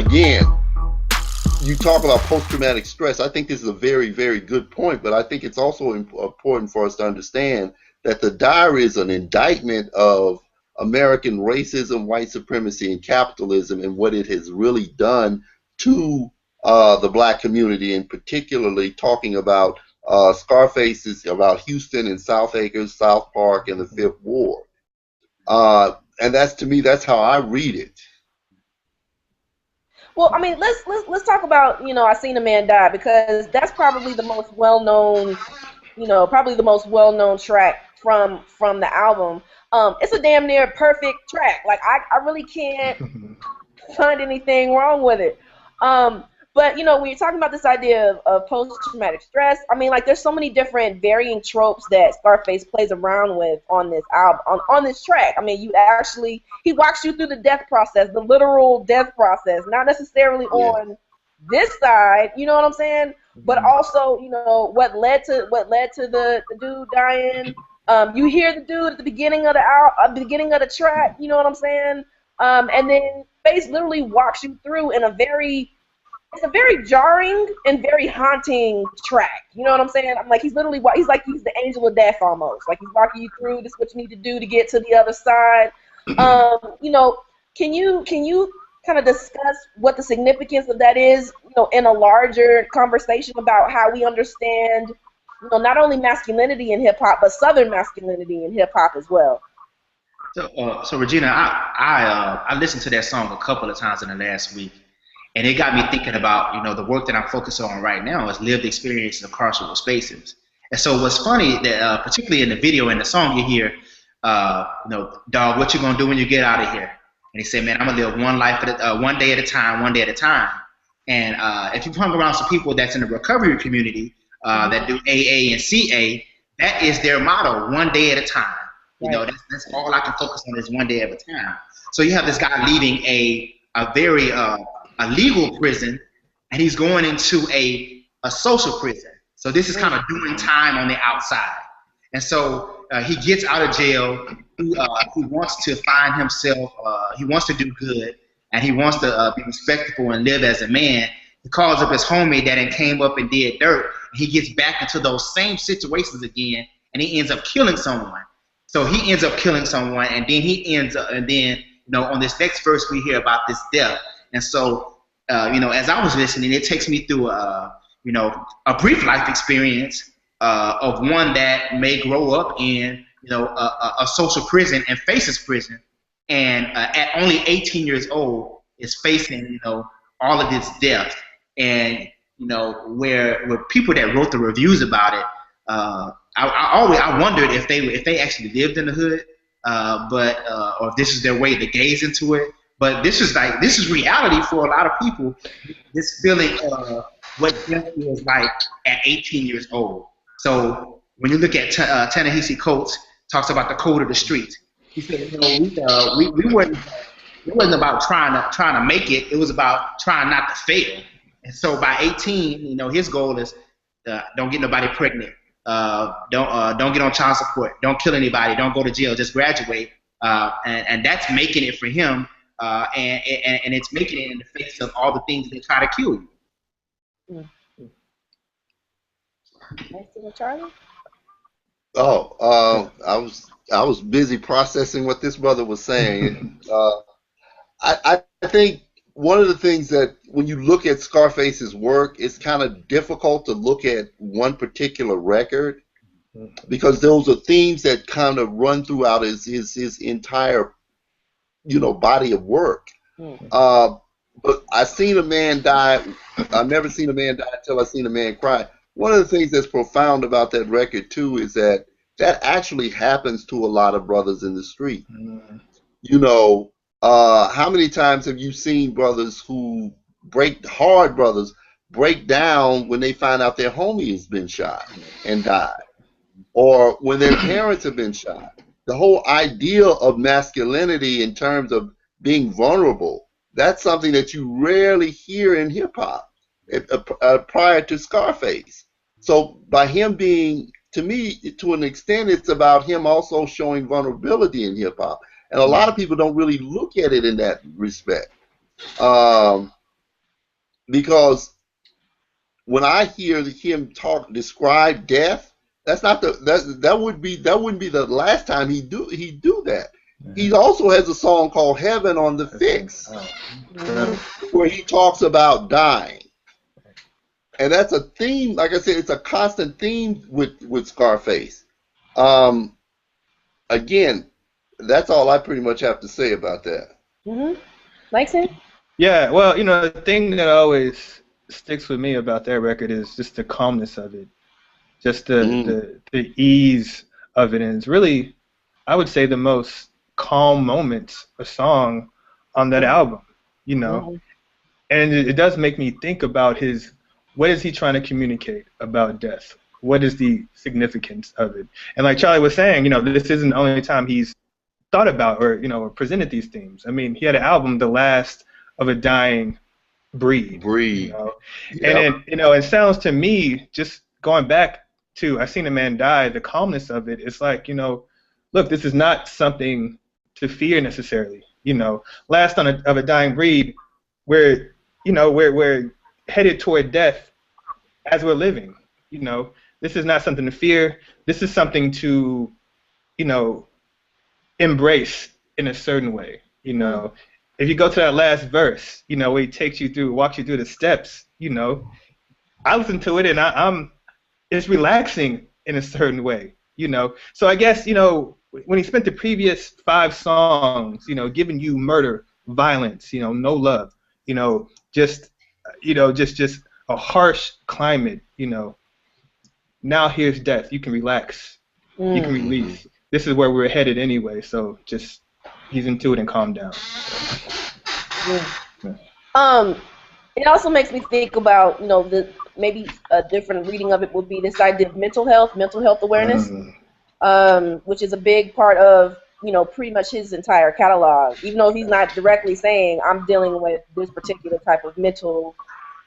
again, you talk about post-traumatic stress. I think this is a very, very good point, but I think it's also important for us to understand that the diary is an indictment of American racism, white supremacy, and capitalism, and what it has really done to the black community, and particularly talking about Scarface is about Houston and South Acres, South Park, and the Fifth Ward. And that's, to me, that's how I read it. Well, I mean, let's talk about, I Seen a Man Die, because that's probably the most well-known, probably the most well-known track from the album. It's a damn near perfect track. Like, I really can't find anything wrong with it. But when you're talking about this idea of post-traumatic stress, I mean, like, there's so many different varying tropes that Scarface plays around with on this album, on this track. I mean, he walks you through the death process, the literal death process, not necessarily on this side, you know what I'm saying? But also, what led to the dude dying. You hear the dude at the beginning of the track, you know what I'm saying? And then Face literally walks you through it's a very jarring and very haunting track. You know what I'm saying? I'm like, he's like the angel of death almost. Like, he's walking you through, this is what you need to do to get to the other side. Can you kind of discuss what the significance of that is, in a larger conversation about how we understand, not only masculinity in hip hop, but Southern masculinity in hip hop as well? So Regina, I listened to that song a couple of times in the last week. And it got me thinking about, the work that I'm focused on right now is lived experiences of carceral spaces. And so what's funny that particularly in the video and the song you hear, dog, what you gonna do when you get out of here? And he said, man, I'm gonna live one life one day at a time, one day at a time. And if you've hung around some people that's in the recovery community that do AA and CA, that is their motto, one day at a time. That's all I can focus on is one day at a time. So you have this guy leaving a very a legal prison, and he's going into a social prison. So this is kind of doing time on the outside. And so he gets out of jail. He wants to find himself. He wants to do good, and he wants to be respectable and live as a man. He calls up his homie that then came up and did dirt. He gets back into those same situations again, and he ends up killing someone. So he ends up killing someone, and then on this next verse we hear about this death. And so, as I was listening, it takes me through, a brief life experience of one that may grow up in, a social prison and faces prison, and at only 18 years old is facing, all of this death. And where people that wrote the reviews about it, I wondered if they actually lived in the hood, or if this is their way to gaze into it. But this is reality for a lot of people. This feeling of what death feels like at 18 years old. So when you look at Ta-Nehisi Coates talks about the code of the street. He said, we wasn't about trying to make it. It was about trying not to fail. And so by 18, his goal is don't get nobody pregnant. Don't get on child support. Don't kill anybody. Don't go to jail. Just graduate. And that's making it for him. And it's making it in the face of all the things they try to kill you. Charlie? Oh, I was busy processing what this brother was saying. I think one of the things that when you look at Scarface's work, it's kind of difficult to look at one particular record because those are themes that kind of run throughout his entire body of work. But I Seen a Man Die. I've never seen a man die until I seen a man cry. One of the things that's profound about that record too is that actually happens to a lot of brothers in the street. How many times have you seen brothers who break down when they find out their homie has been shot and died, or when their parents have been shot? The whole idea of masculinity in terms of being vulnerable, that's something that you rarely hear in hip-hop prior to Scarface. So by him being, to me, to an extent, it's about him also showing vulnerability in hip-hop. And a lot of people don't really look at it in that respect. because when I hear him describe death, that's not that wouldn't be the last time he do that. He also has a song called "Heaven on the Fix," where he talks about dying, and that's a theme. Like I said, it's a constant theme with Scarface. Um, Again, that's all I pretty much have to say about that. Langston? Yeah, well, the thing that always sticks with me about that record is just the calmness of it, just the ease of it, and it's really, I would say, the most calm moments a song on that album, and it does make me think about what is he trying to communicate about death? What is the significance of it? And like Charlie was saying, this isn't the only time he's thought about or presented these themes. I mean, he had an album, The Last of a Dying Breed. Yep. And it sounds to me, just going back to I Seen a Man Die, the calmness of it, it's like, look, this is not something to fear necessarily. Last of a Dying Breed, we're headed toward death as we're living. This is not something to fear. This is something to, embrace in a certain way. If you go to that last verse, where he walks you through the steps, I listen to it and it's relaxing in a certain way, So I guess, when he spent the previous 5 songs, giving you murder, violence, no love, just a harsh climate, now here's death. You can relax. You can release. This is where we're headed anyway, so just ease into it and calm down. It also makes me think about, maybe a different reading of it would be this idea of mental health awareness, which is a big part of, pretty much his entire catalog. Even though he's not directly saying, I'm dealing with this particular type of mental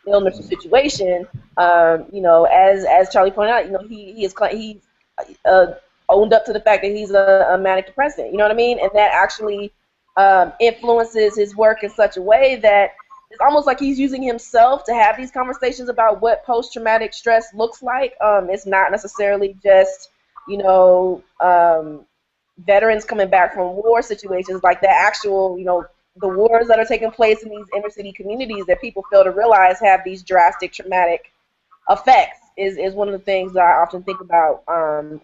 illness or situation, as Charlie pointed out, he owned up to the fact that he's a manic depressant. You know what I mean? And that actually influences his work in such a way that it's almost like he's using himself to have these conversations about what post-traumatic stress looks like. It's not necessarily just, veterans coming back from war situations, like the actual, the wars that are taking place in these inner city communities that people fail to realize have these drastic traumatic effects is one of the things that I often think about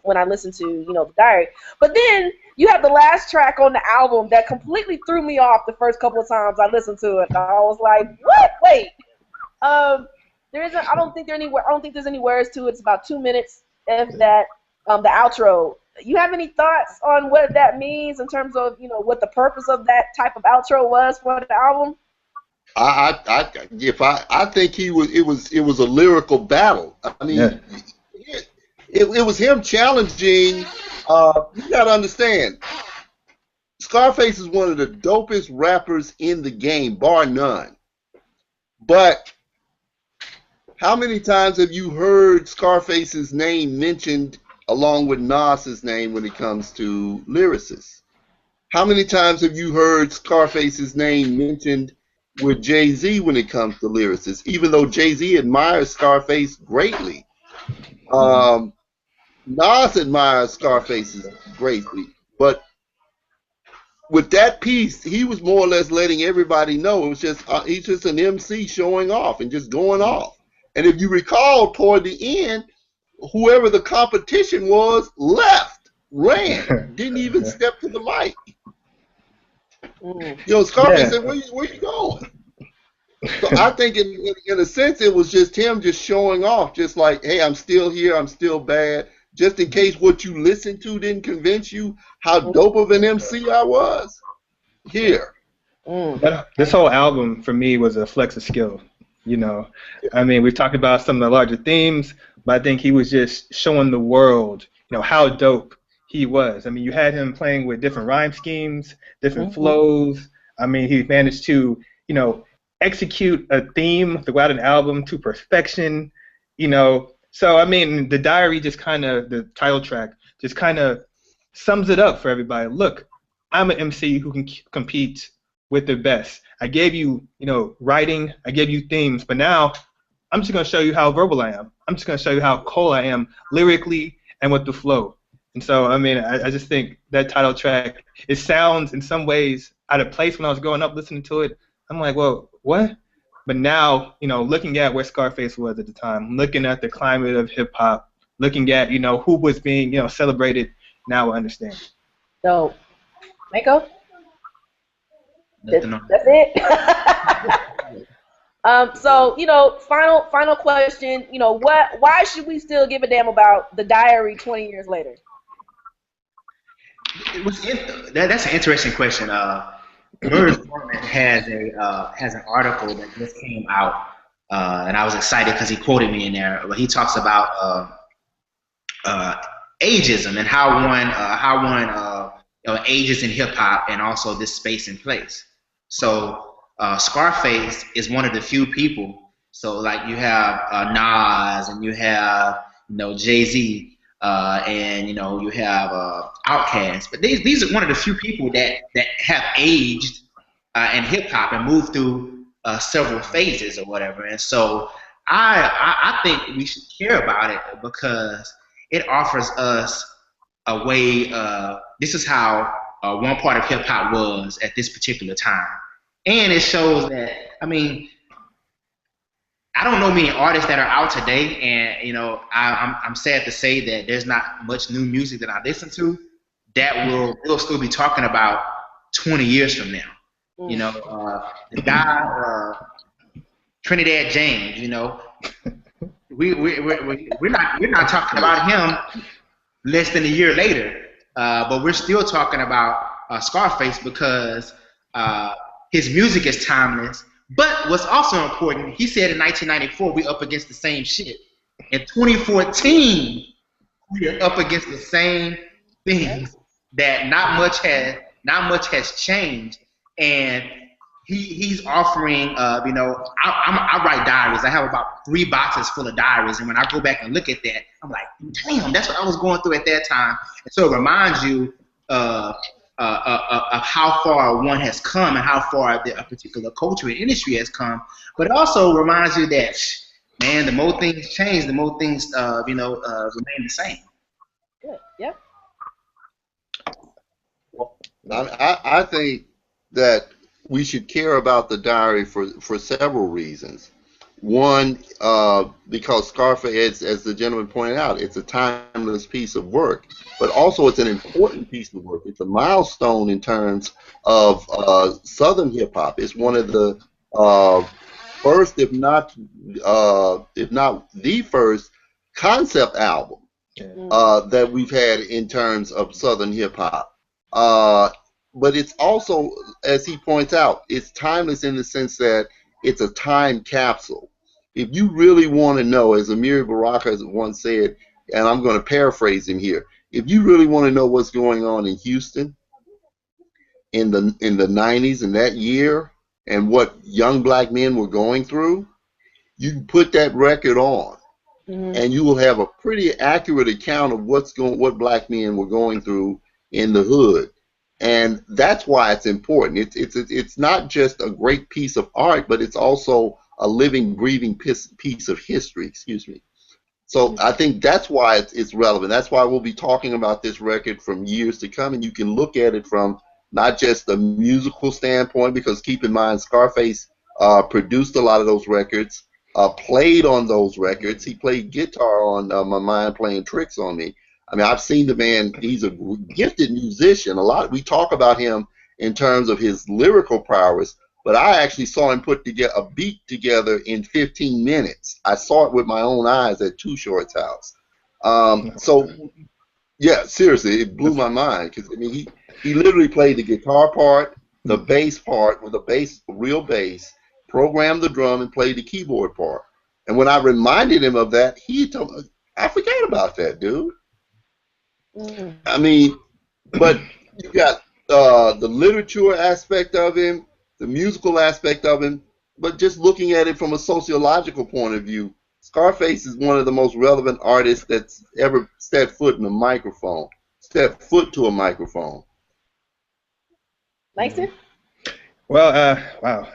when I listen to, the diary. But then you have the last track on the album that completely threw me off the first couple of times I listened to it. I was like, what? Wait. There isn't. I don't think there's any words to it. It's about 2 minutes, if that. The outro. You have any thoughts on what that means in terms of, what the purpose of that type of outro was for the album? I think it was a lyrical battle. I mean, it was him challenging. You got to understand, Scarface is one of the dopest rappers in the game, bar none. But how many times have you heard Scarface's name mentioned along with Nas's name when it comes to lyricists? How many times have you heard Scarface's name mentioned with Jay-Z when it comes to lyricists, even though Jay-Z admires Scarface greatly? Nas admires Scarface greatly, but with that piece, he was more or less letting everybody know it was just he's just an MC showing off and just going off. And if you recall, toward the end, whoever the competition was left, ran, didn't even step to the mic. Scarface said, where you going? So I think in a sense it was just him just showing off, just like, hey, I'm still here, I'm still bad, just in case what you listened to didn't convince you how dope of an MC I was. Here. This whole album for me was a flex of skill. I mean, we've talked about some of the larger themes, but I think he was just showing the world, how dope he was. I mean, you had him playing with different rhyme schemes, different flows. I mean, he managed to, execute a theme throughout an album to perfection, So, I mean, the diary the title track just kind of sums it up for everybody. Look, I'm an MC who can compete with the best. I gave you, writing. I gave you themes, but now I'm just gonna show you how verbal I am. I'm just gonna show you how cold I am lyrically and with the flow. And so, I mean, I just think that title track, it sounds in some ways out of place when I was growing up listening to it. I'm like, well, what? But now, looking at where Scarface was at the time, looking at the climate of hip hop, looking at, who was being, celebrated, now I understand. So, Mako? Nothing on That's it? So, final question, why should we still give a damn about the diary 20 years later? That's an interesting question. Murray's Foreman has an article that just came out, and I was excited because he quoted me in there. But he talks about ageism and how one ages in hip hop and also this space and place. So Scarface is one of the few people. So like you have Nas and you have Jay-Z. And you have Outkast, but these are one of the few people that have aged in hip hop and moved through several phases or whatever. And so I think we should care about it because it offers us a way. This is how one part of hip hop was at this particular time, and it shows that. I mean, I don't know many artists that are out today, and I'm sad to say that there's not much new music that I listen to that we'll still be talking about 20 years from now. The guy Trinidad James, we're not talking about him less than a year later, but we're still talking about Scarface because his music is timeless. But what's also important, he said in 1994 we're up against the same shit. In 2014 we are up against the same things that not much has changed, and he's offering I write diaries. I have about 3 boxes full of diaries, and when I go back and look at that, I'm like, damn, that's what I was going through at that time. And so it reminds you of how far one has come and how far a particular culture and industry has come, but it also reminds you that, man, the more things change, the more things remain the same. Good. Yep. I think that we should care about the diary for several reasons. One, because Scarface, as the gentleman pointed out, it's a timeless piece of work, but also it's an important piece of work. It's a milestone in terms of Southern hip hop. It's one of the first, if not the first, concept album that we've had in terms of Southern hip hop. But it's also, as he points out, it's timeless in the sense that it's a time capsule. If you really want to know, as Amiri Baraka once said, and I'm going to paraphrase him here, if you really want to know what's going on in Houston in the 90s and that year and what young black men were going through, you can put that record on, and you will have a pretty accurate account of what black men were going through in the hood. And that's why it's important. It's not just a great piece of art, but it's also a living, breathing piece of history. Excuse me. So I think that's why it's relevant. That's why we'll be talking about this record from years to come, and you can look at it from not just a musical standpoint, because keep in mind, Scarface produced a lot of those records, played on those records. He played guitar on My Mind Playing Tricks on Me. I mean, I've seen the man. He's a gifted musician. We talk about him in terms of his lyrical prowess, but I actually saw him put together a beat together in 15 minutes. I saw it with my own eyes at Too Short's house. So, yeah, seriously, it blew my mind because I mean, he literally played the guitar part, the bass part with a real bass, programmed the drum, and played the keyboard part. And when I reminded him of that, he told me, "I forgot about that, dude." I mean, but you got the literature aspect of him, the musical aspect of him, but just looking at it from a sociological point of view, Scarface is one of the most relevant artists that's ever stepped foot to a microphone. Langston? Well, wow,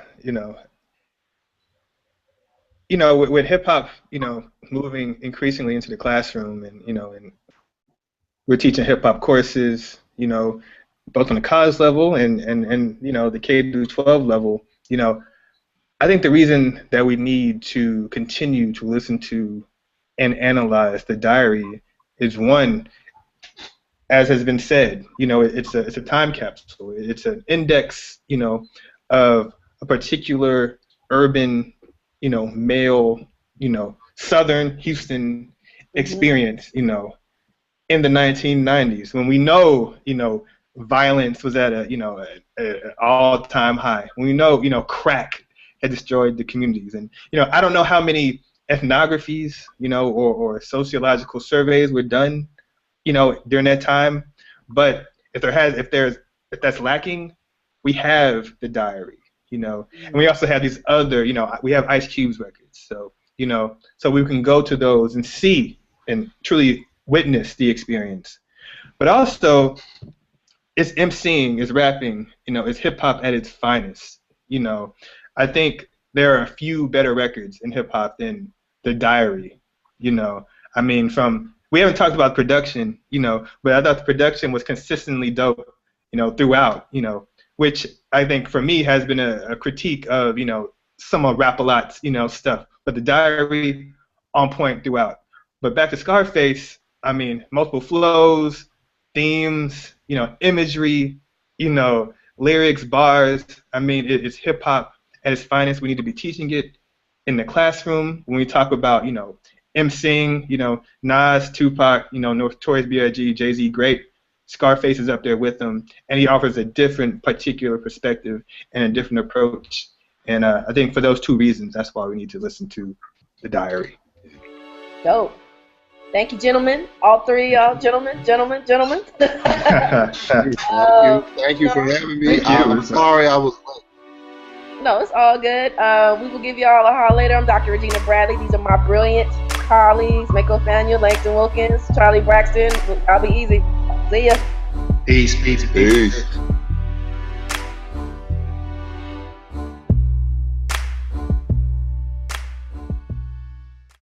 with hip hop, moving increasingly into the classroom, and we're teaching hip hop courses, both on the college level and the K through 12 level. I think the reason that we need to continue to listen to and analyze the diary is, one, as has been said, it's a time capsule. It's an index, of a particular urban, male, Southern Houston experience, in the 1990s, when we know, violence was at a all-time high. When we know, crack had destroyed the communities, and I don't know how many ethnographies, or sociological surveys were done, during that time, but if that's lacking, we have the diary, and we also have these other, we have Ice Cube's records, so we can go to those and see and truly witness the experience. But also, it's emceeing, it's rapping, it's hip hop at its finest. I think there are a few better records in hip hop than The Diary. I mean, we haven't talked about production, but I thought the production was consistently dope, throughout, which I think for me has been a critique of, some of Rap-A-Lot's, stuff. But The Diary, on point throughout. But back to Scarface, I mean, multiple flows, themes, imagery, lyrics, bars. I mean, it's hip hop at its finest. We need to be teaching it in the classroom. When we talk about, emceeing, Nas, Tupac, Notorious B.I.G., Jay-Z, great. Scarface is up there with them, and he offers a different particular perspective and a different approach. And I think for those two reasons, that's why we need to listen to The Diary. Dope. Thank you, gentlemen. All three of y'all, gentlemen. Thank you for having me. I'm sorry I was late. No, it's all good. We will give y'all a holler later. I'm Dr. Regina Bradley. These are my brilliant colleagues, Mako Faniel, Langston Wilkins, Charlie Braxton. I'll be easy. See ya. Peace. Peace.